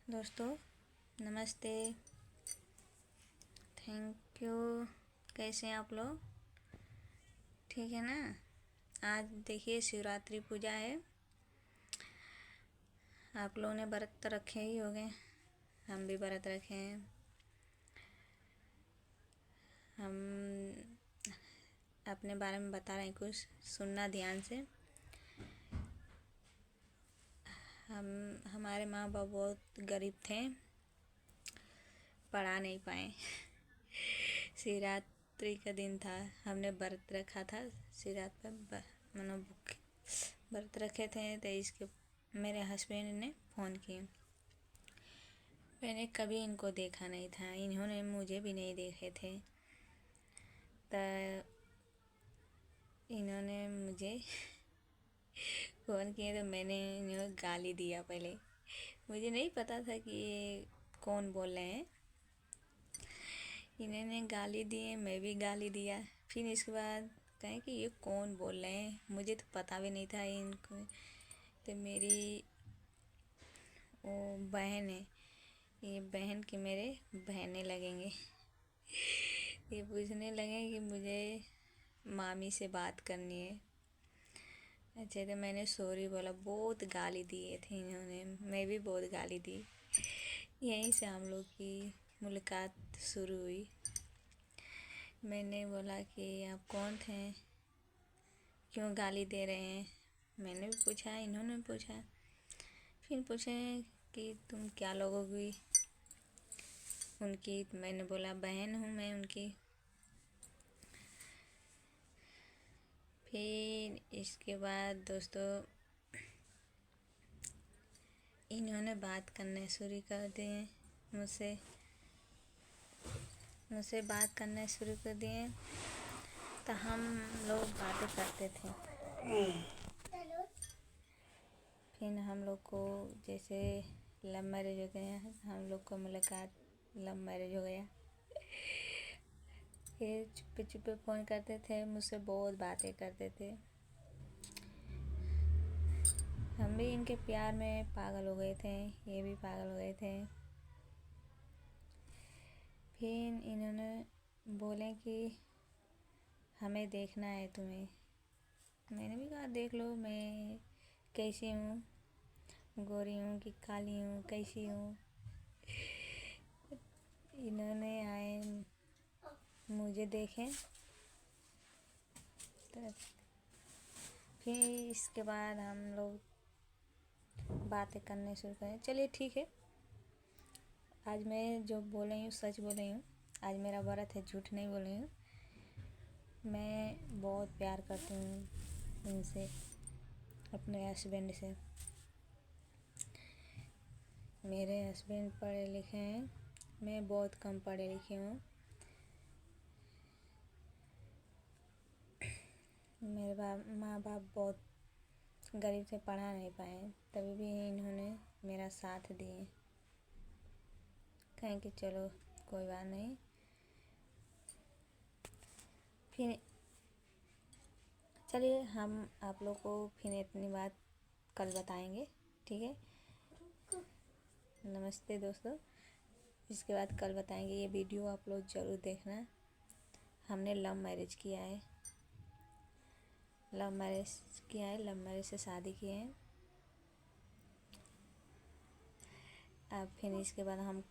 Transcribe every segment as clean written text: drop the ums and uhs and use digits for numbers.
दोस्तों नमस्ते, thank you. कैसे हैं आप लोग? ठीक है ना। आज देखिए शिवरात्रि पूजा है। आप लोगों ने व्रत तो रखे ही होंगे, हम भी व्रत रखे हैं। हम अपने बारे में बता रहे हैं, कुछ सुनना ध्यान से। हमारे माँ बाप बहुत गरीब थे, पढ़ा नहीं पाए। शिवरात्रि का दिन था, हमने व्रत रखा था। शिवरात्रि पर व्रत रखे थे, तो इसके मेरे हस्बैंड ने फ़ोन किए। मैंने कभी इनको देखा नहीं था, इन्होंने मुझे भी नहीं देखे थे। तो इन्होंने मुझे फ़ोन किए तो मैंने इन्हें गाली दिया। पहले मुझे नहीं पता था कि ये कौन बोल रहे हैं। इन्होंने गाली दिए, मैं भी गाली दिया। फिर इसके बाद कहें कि ये कौन बोल रहे हैं, मुझे तो पता भी नहीं था इनको। तो मेरी वो बहन है, ये बहन के मेरे बहने लगेंगे। ये पूछने लगे कि मुझे मामी से बात करनी है। अच्छा, तो मैंने सॉरी बोला। बहुत गाली दिए थे इन्होंने, मैं भी बहुत गाली दी। यहीं से हम लोग की मुलाकात शुरू हुई। मैंने बोला कि आप कौन थे, क्यों गाली दे रहे हैं। मैंने भी पूछा, इन्होंने पूछा। फिर पूछे कि तुम क्या लोगोगी उनकी। तो मैंने बोला बहन हूँ मैं उनकी। फिर इसके बाद दोस्तों इन्होंने बात करने शुरू कर दिए मुझसे बात करना शुरू कर दिए। तो हम लोग बातें करते थे। फिर हम लोग को जैसे लव मैरिज हो गया, हम लोग को मुलाकात लव मैरिज हो गया। ये चुप्पे चुप्पे फ़ोन करते थे, मुझसे बहुत बातें करते थे। हम भी इनके प्यार में पागल हो गए थे, ये भी पागल हो गए थे। फिर इन्होंने बोले कि हमें देखना है तुम्हें। मैंने भी कहा देख लो, मैं कैसी हूँ, गोरी हूँ कि काली हूँ, कैसी हूँ। इन्होंने आए मुझे देखें। तो फिर इसके बाद हम लोग बातें करने शुरू करें। चलिए ठीक है, आज मैं जो बोल रही हूँ सच बोल रही हूँ। आज मेरा व्रत है, झूठ नहीं बोल रही हूँ। मैं बहुत प्यार करती हूँ इनसे, अपने हस्बैंड से। मेरे हस्बैंड पढ़े लिखे हैं, मैं बहुत कम पढ़े लिखे हूँ। मेरे माँ बाप बहुत गरीब से, पढ़ा नहीं पाए, तभी भी इन्होंने मेरा साथ दिए। कहें कि चलो कोई बात नहीं। फिर चलिए हम आप लोग को फिर इतनी बात कल बताएंगे, ठीक है। नमस्ते दोस्तों, इसके बाद कल बताएंगे। ये वीडियो आप लोग ज़रूर देखना। हमने लव मैरिज किया है, लव मैरिज से शादी किए हैं। अब फिर इसके बाद हम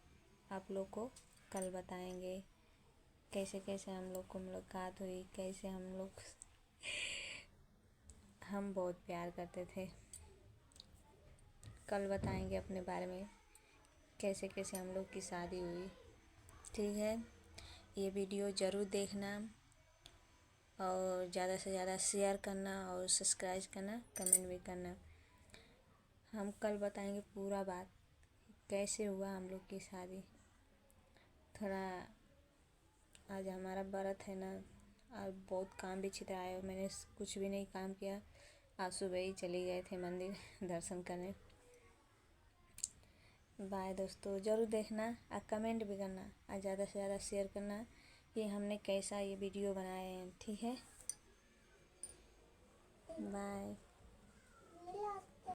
आप लोग को कल बताएंगे कैसे कैसे हम लोग को मुलाकात हुई, कैसे हम बहुत प्यार करते थे। कल बताएंगे अपने बारे में, कैसे कैसे हम लोग की शादी हुई, ठीक है। ये वीडियो ज़रूर देखना और ज़्यादा से ज़्यादा शेयर करना और सब्सक्राइब करना, कमेंट भी करना। हम कल बताएंगे पूरा बात, कैसे हुआ हम लोग की शादी। थोड़ा आज हमारा व्रत है ना, और बहुत काम भी छितरा है। मैंने कुछ भी नहीं काम किया। आज सुबह ही चले गए थे मंदिर दर्शन करने। बाय दोस्तों, ज़रूर देखना और कमेंट भी करना और ज़्यादा से ज़्यादा शेयर करना कि हमने कैसा ये वीडियो बनाए हैं, ठीक है। बाय।